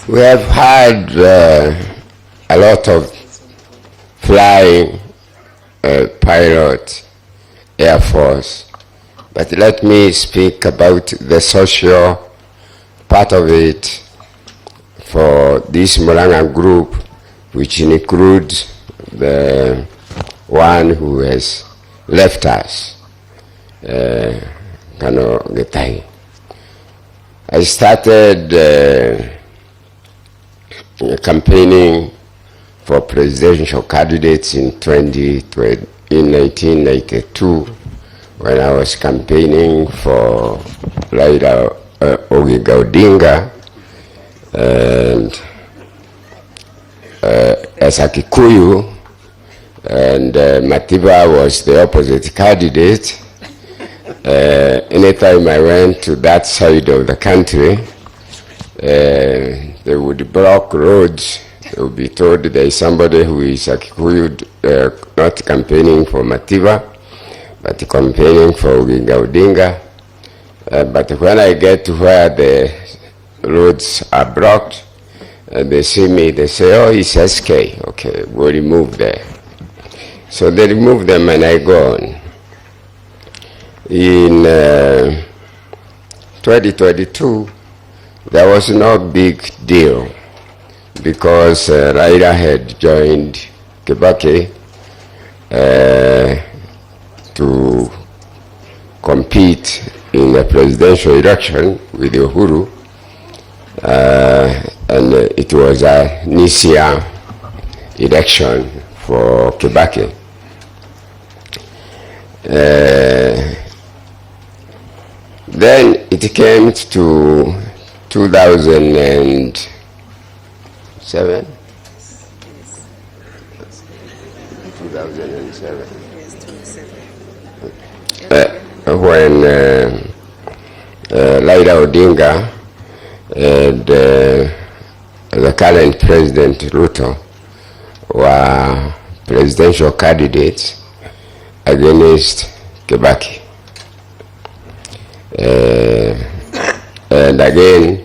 We have had a lot of flying pilot, Air Force, but let me speak about the social part of it for this Murang'a group, which includes the one who has left us, Kano Getai. I started campaigning for presidential candidates in 1992 when I was campaigning for Raila Odinga, and as a Kikuyu, and Matiba was the opposite candidate. Anytime I went to that side of the country, they would block roads. They would be told there is somebody who is a Kikuyu, not campaigning for Matiba, but campaigning for Odinga. But when I get to where the roads are blocked, they see me, they say, oh, it's SK. Okay, we'll remove there. So they remove them and I go on. In 2022, there was no big deal because Raila had joined Kibaki to compete in a presidential election with Uhuru, and it was a Nisia election for Kibaki. Then it came to 2007. 2007. When Raila Odinga and the current President Ruto were presidential candidates against Kibaki. And again,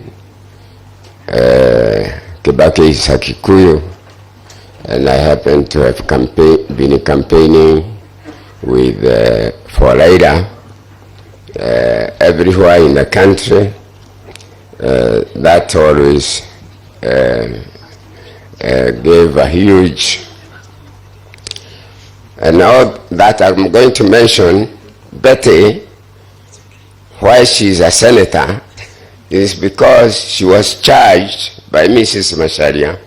Kibaki is a Kikuyu, and I happen to have been campaigning with for Raila everywhere in the country. That always gave a huge, and now that I'm going to mention, Betty, why she's a senator, is because she was charged by Mrs. Macharia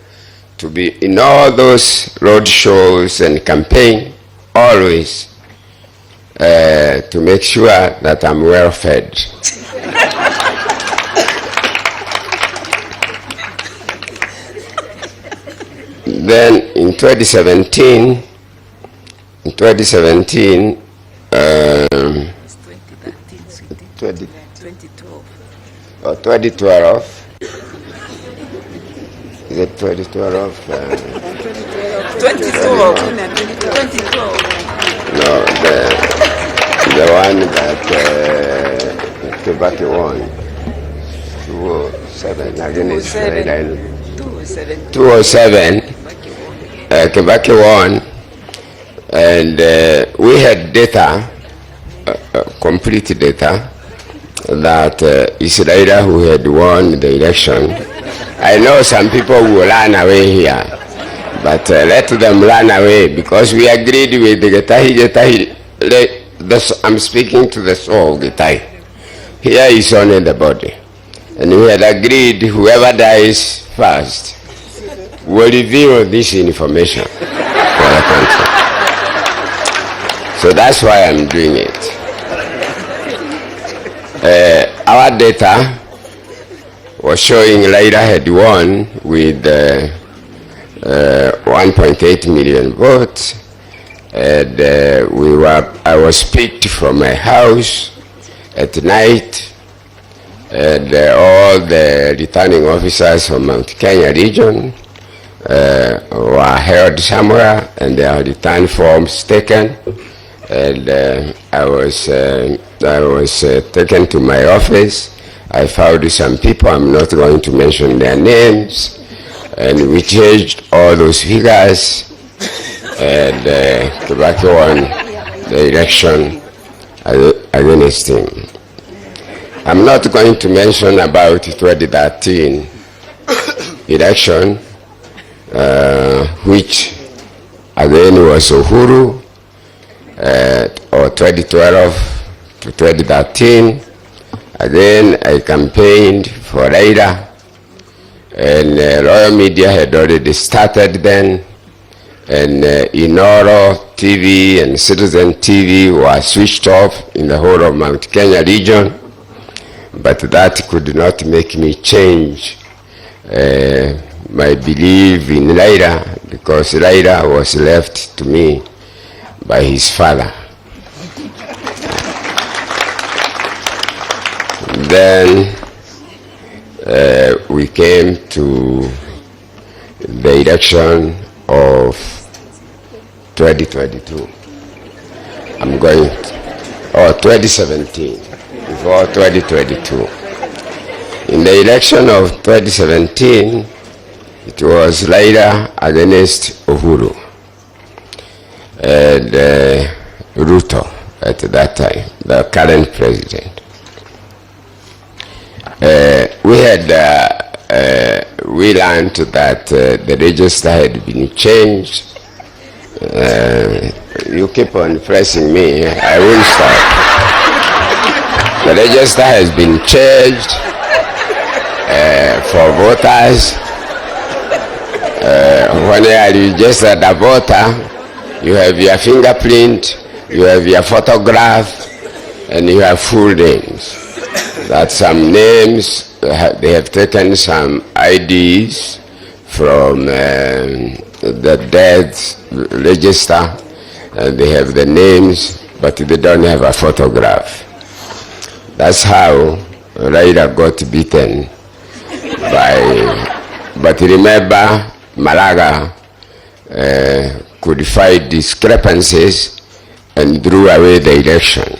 to be in all those road shows and campaign, always to make sure that I'm well fed. Then in 2017, 2012. Oh, 2012. Is it 2012? 2012. No, the one that Kibaki won. 207 against 207. Kibaki won, and we had data, complete data, that it's Raila who had won the election. I know some people will run away here, but let them run away, because we agreed with the Getahi. I'm speaking to the soul, Getahi. Here is only the body. And we had agreed whoever dies first will reveal this information for the country. So that's why I'm doing it. Our data was showing Raila had won with 1.8 million votes, and I was picked from my house at night, and all the returning officers from Mount Kenya region were held somewhere, and their return forms taken, and I was taken to my office, I found some people, I'm not going to mention their names, and we changed all those figures, and Kibaki won the election against him. I'm not going to mention about 2013 election, which again was Uhuru, or 2012 to 2013. Again, I campaigned for Raila, and Royal Media had already started then, and Inoro TV and Citizen TV were switched off in the whole of Mount Kenya region, but that could not make me change my belief in Raila, because Raila was left to me by his father. Then we came to the election of 2022. I'm going to, or 2017, before 2022. In the election of 2017, it was Raila against Uhuru and Ruto at that time, the current president. We learned that the register had been changed. You keep on pressing me, I won't stop. The register has been changed for voters. When you are registered a voter, you have your fingerprint, you have your photograph, and you have full names. That some names, they have taken some IDs from the death register, and they have the names, but they don't have a photograph. That's how Raila got beaten by, but remember, Malaga codified discrepancies and drew away the election.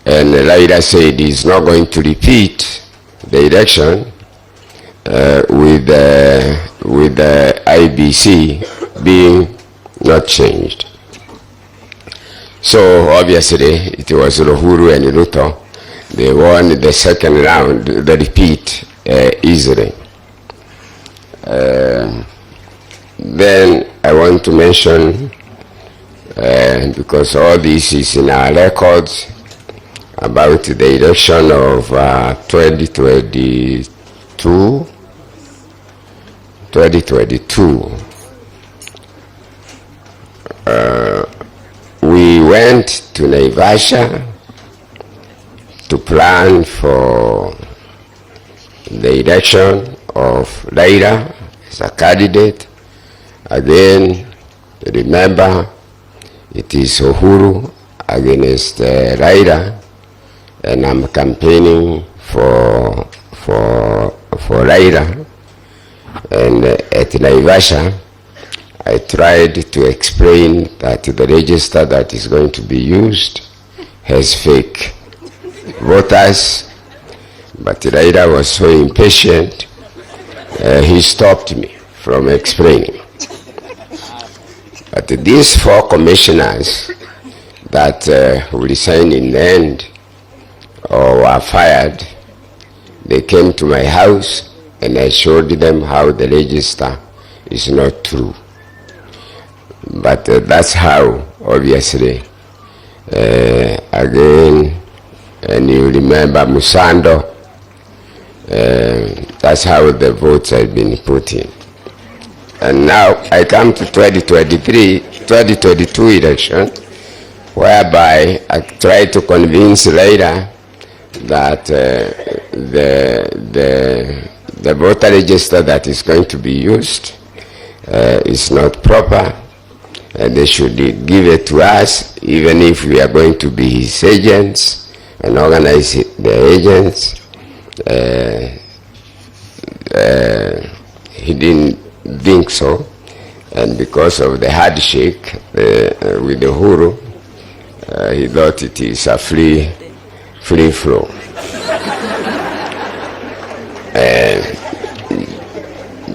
And Raila said he's not going to repeat the election with the IBC being not changed. So obviously it was Uhuru and Ruto. They won the second round, the repeat, easily. Then I want to mention, because all this is in our records, about the election of 2022. We went to Naivasha to plan for the election of Raila as a candidate. Again, remember, it is Uhuru against Raila, and I'm campaigning for Raila. And at Naivasha, I tried to explain that the register that is going to be used has fake voters, but Raila was so impatient, he stopped me from explaining. But these four commissioners that resigned in the end or were fired, they came to my house and I showed them how the register is not true. But that's how, obviously, again, and you remember Musando, that's how the votes have been put in. And now I come to 2022 election, whereby I try to convince Raila that the voter register that is going to be used is not proper, and they should give it to us, even if we are going to be his agents and organize the agents. He didn't think so, and because of the handshake with the Uhuru, he thought it is a free flow.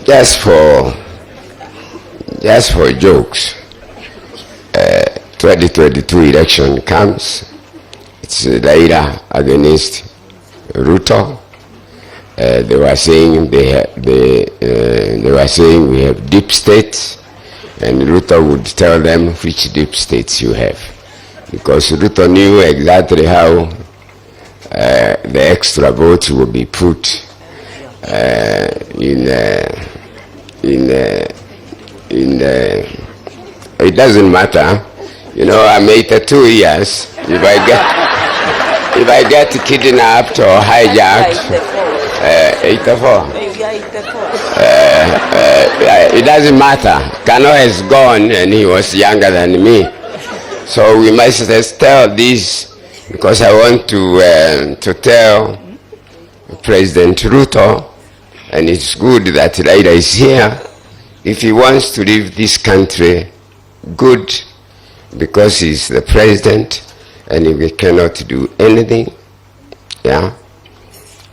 just for jokes, 2022 election comes. It's Raila against Ruto. They were saying they were saying we have deep states, and Ruto would tell them which deep states you have, because Ruto knew exactly how the extra votes will be put it doesn't matter. You know, I'm 82 years. If I get kidnapped or hijacked, 84. It doesn't matter. Kano has gone and he was younger than me. So we must just tell this, because I want to tell President Ruto, and it's good that Raila is here, if he wants to leave this country, good, because he's the president, and if he cannot do anything, yeah,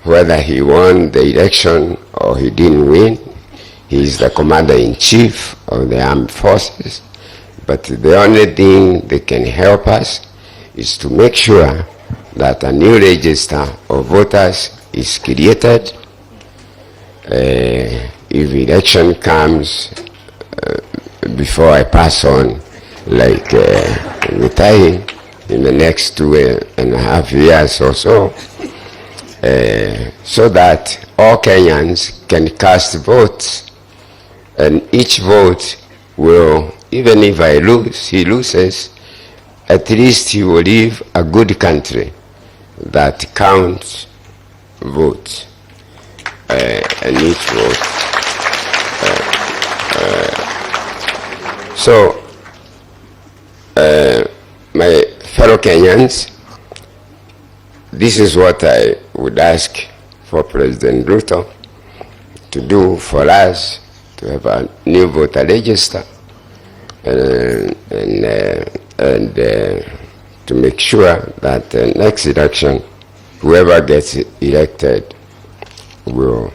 whether he won the election or he didn't win, he's the commander-in-chief of the armed forces. But the only thing that can help us is to make sure that a new register of voters is created. If election comes before I pass on, like with time, in the next 2.5 years or so, so that all Kenyans can cast votes, and each vote will, even if I lose, he loses, at least he will leave a good country that counts votes, and each vote. So, my fellow Kenyans, this is what I would ask for President Ruto to do for us, to have a new voter register, and to make sure that the next election, whoever gets elected will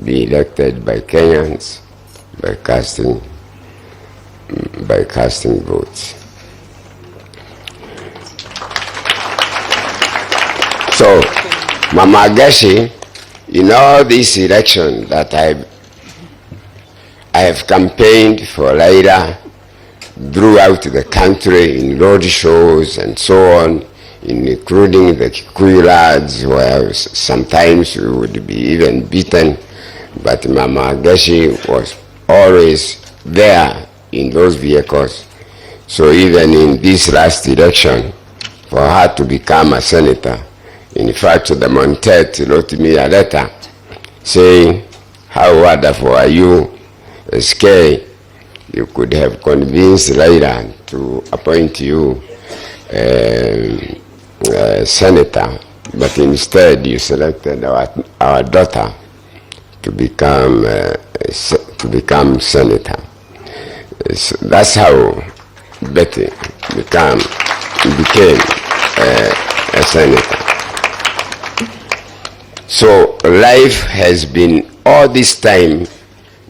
be elected by Kenyans by casting votes. So, Mama Gashi, in all this election that I have campaigned for Raila throughout the country in road shows and so on, including the Kikuyu lads, where sometimes we would be even beaten, but Mama Gashi was always there in those vehicles. So even in this last election, for her to become a senator, in fact, the Montet wrote me a letter saying, how wonderful are you, SK, you could have convinced Raila to appoint you senator, but instead you selected our daughter to become senator. So that's how Betty became a senator. So life has been all this time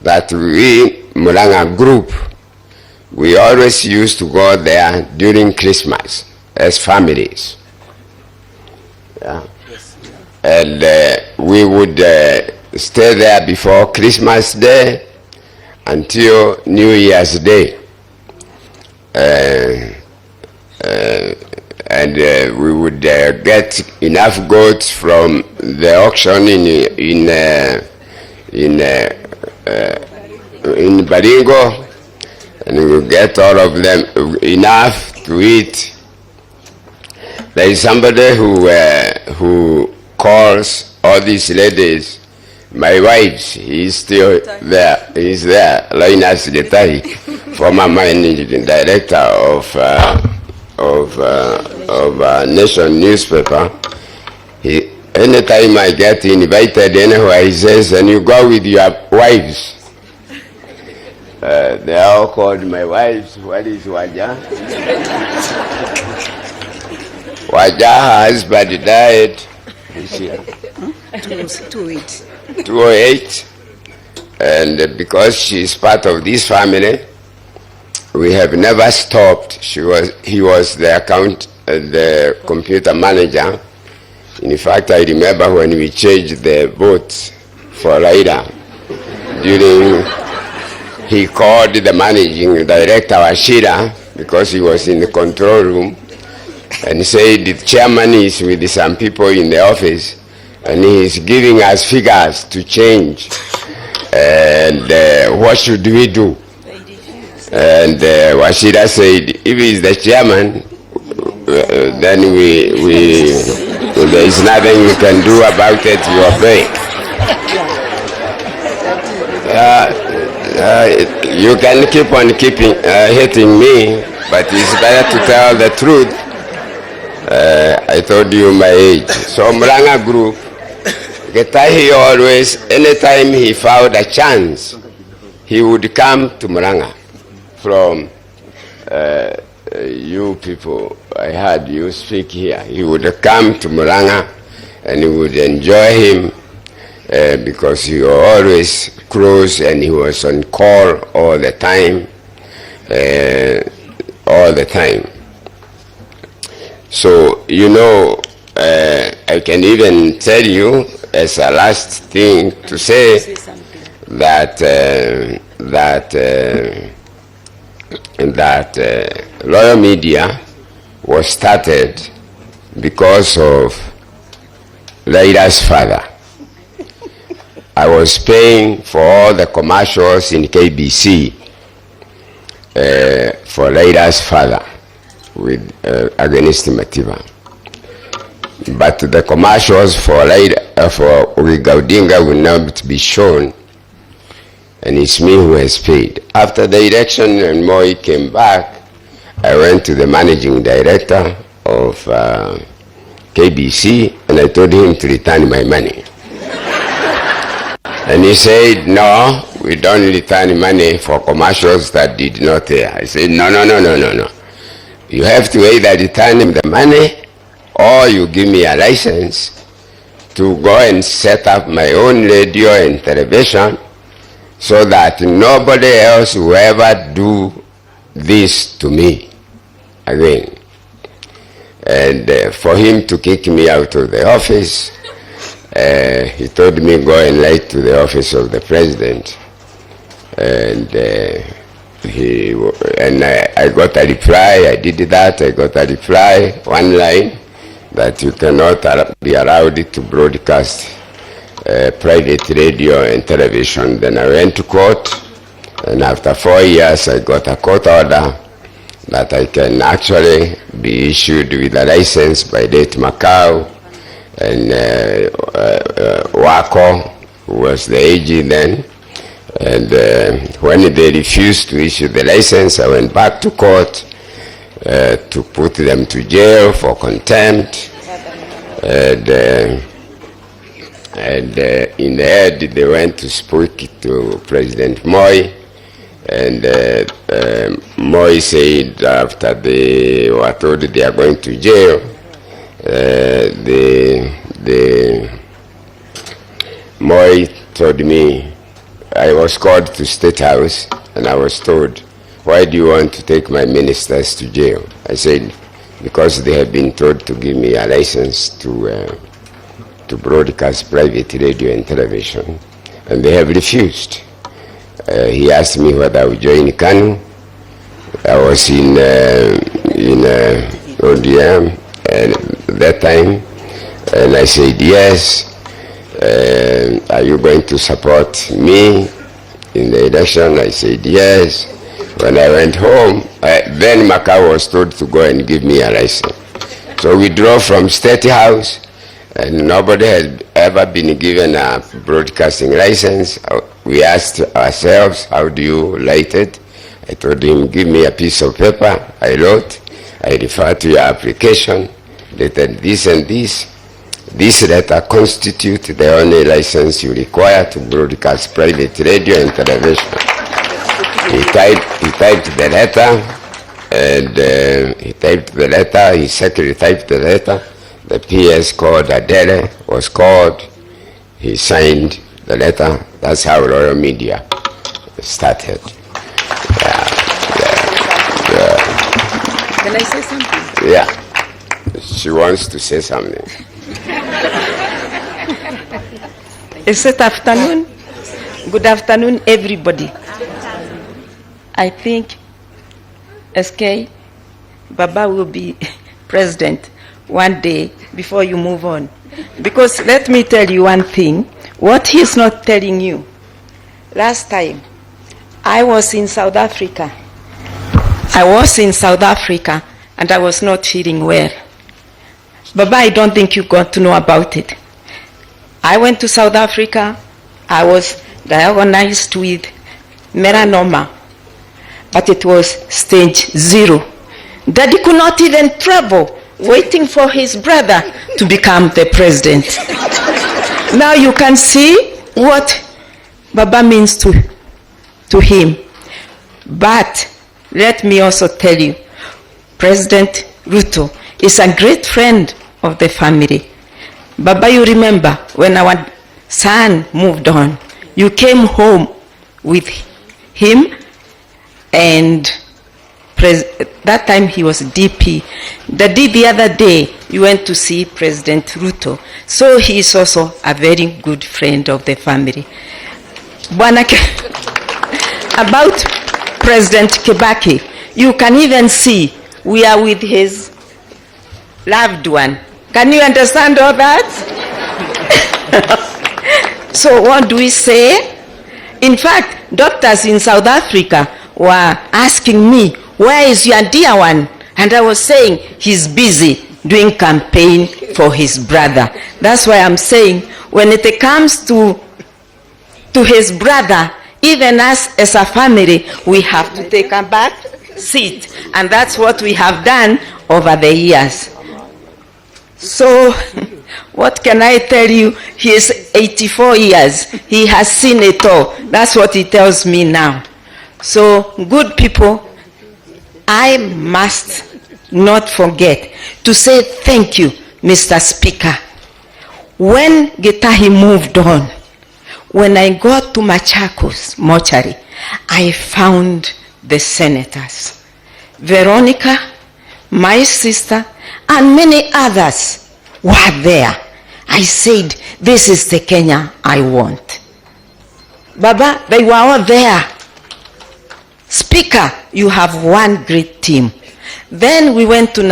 that we, Mulanga group, we always used to go there during Christmas as families. Yeah. And we would stay there before Christmas Day until New Year's Day. And we would get enough goats from the auction in Baringo, and we would get all of them enough to eat. There is somebody who calls all these ladies my wives. He's still there. He's there. Linus Getahi, former managing director of Nation newspaper. Anytime I get invited anywhere, he says, and you go with your wives. They are all called my wives. What is Waja? Waja, her husband died this year. 208. 208. And because she is part of this family, we have never stopped. He was the computer manager. In fact, I remember when we changed the votes for Raila, he called the managing director, Ashira, because he was in the control room, and said the chairman is with some people in the office, and he is giving us figures to change. And what should we do? And Washira said, if he's the chairman, then there is nothing we can do about it. You obey. You can keep on hitting me, but it's better to tell the truth. I told you my age. So Murang'a group, Getahi always, anytime he found a chance, he would come to Murang'a. From you people, I heard you speak here. He would come to Murang'a and he would enjoy him because he was always close and he was on call all the time. So, you know, I can even tell you as a last thing to say that Royal Media was started because of Raila's father. I was paying for all the commercials in KBC for Raila's father with against Matiba. But the commercials for Raila, for Odinga will not be shown, and it's me who has paid. After the election and Moi came back, I went to the managing director of KBC and I told him to return my money. And he said, no, we don't return money for commercials that did not air. I said, no. You have to either return him the money or you give me a license to go and set up my own radio and television so that nobody else will ever do this to me again. And for him to kick me out of the office, he told me go and write to the office of the president. And I got a reply. I did that. I got a reply, one line, that you cannot be allowed to broadcast private radio and television. Then I went to court, and after 4 years I got a court order that I can actually be issued with a license by late Macau and Wako, who was the AG then. And when they refused to issue the license, I went back to court to put them to jail for contempt. And in the end, they went to speak to President Moi. And Moi said after they were told they are going to jail, Moi told me, I was called to State House and I was told, why do you want to take my ministers to jail? I said, because they have been told to give me a license to broadcast private radio and television, and they have refused. He asked me whether I would join KANU. I was in ODM at that time, and I said yes. Are you going to support me in the election? I said yes. When I went home, then Macau was told to go and give me a license. So we drove from State House, and nobody has ever been given a broadcasting license. We asked ourselves, how do you write it? I told him, give me a piece of paper. I wrote, I refer to your application, dated this and this. This letter constitutes the only license you require to broadcast private radio and television. He typed the letter, and he secretly typed the letter. The PS called Adele, was called. He signed the letter. That's how Royal Media started. Can I say something? Yeah. She wants to say something. Good afternoon. Good afternoon, everybody. I think SK Baba will be president one day before you move on. Because let me tell you one thing, what he's not telling you. Last time, I was in South Africa. And I was not feeling well. Baba, I don't think you got to know about it. I went to South Africa. I was diagnosed with melanoma, but it was stage 0. Daddy could not even travel, waiting for his brother to become the president. Now you can see what Baba means to him. But let me also tell you, President Ruto is a great friend of the family. Baba, you remember when our son moved on, you came home with him, and that time he was DP. The other day, you went to see President Ruto. So he is also a very good friend of the family. About President Kibaki, you can even see we are with his loved one. Can you understand all that? So what do we say? In fact, doctors in South Africa were asking me, where is your dear one? And I was saying, he's busy doing campaign for his brother. That's why I'm saying, when it comes to his brother, even us as a family, we have to take a back seat. And that's what we have done over the years. So, what can I tell you? He is 84 years. He has seen it all. That's what he tells me now. So, good people, I must not forget to say thank you, Mr. Speaker. When Getahi moved on, when I got to Macharia, I found the senators. Veronica, my sister, and many others were there. I said, this is the Kenya I want. Baba, they were all there. Speaker, you have one great team. Then we went to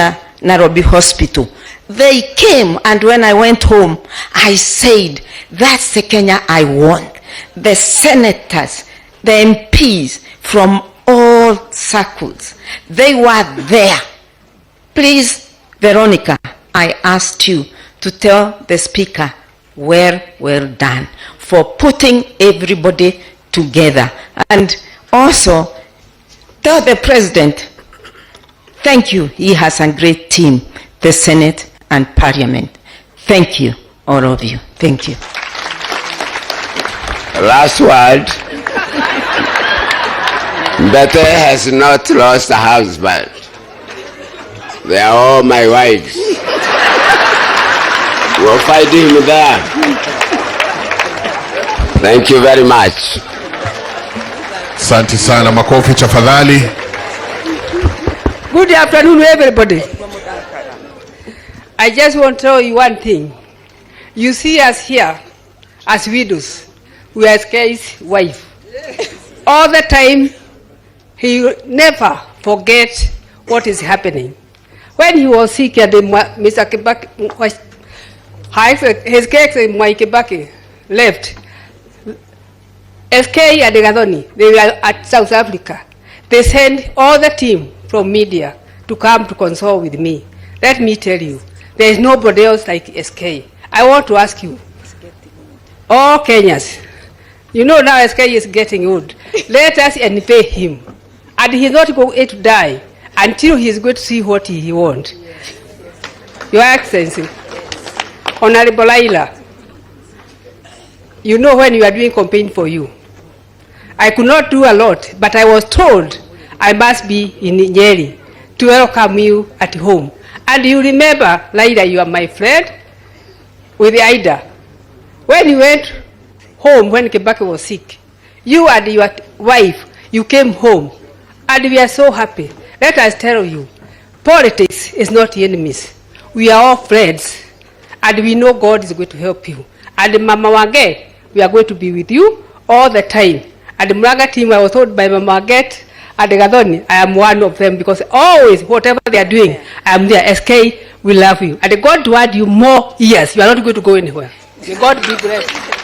Nairobi Hospital. They came, and when I went home, I said, that's the Kenya I want. The senators, the MPs from all circles, they were there. Please, Veronica, I asked you to tell the Speaker, well done, for putting everybody together. And also, tell the President, thank you, he has a great team, the Senate and Parliament. Thank you, all of you. Thank you. Last word. Bete has not lost a husband. They are all my wives. We'll find him there. Thank you very much. Asante sana, makofi tafadhali. Good afternoon, everybody. I just want to tell you one thing. You see us here as widows. We are SK's wife. All the time, he never forget what is happening. When he was sick at Mr. Kibaki, his case in my Kibaki left. SK and Gadoni, they were at South Africa. They sent all the team from media to come to consult with me. Let me tell you, there is nobody else like SK. I want to ask you, all Kenyans, you know now SK is getting old. Let us pay him. And he's not going to die until he's going to see what he wants. Your Excellency, Honorable Raila, you know when you are doing campaign for you, I could not do a lot, but I was told I must be in Nyeri to welcome you at home. And you remember, Raila, you are my friend with Ida. When you went home, when Kibaki was sick, you and your wife, you came home. And we are so happy. Let us tell you, politics is not enemies. We are all friends. And we know God is going to help you. And Mama Wange, we are going to be with you all the time. And the Muranga team, I was told by Mama Wange and the Gathoni, I am one of them, because always, whatever they are doing, I am there. SK, we love you. And God to add you more years. You are not going to go anywhere. May God be blessed.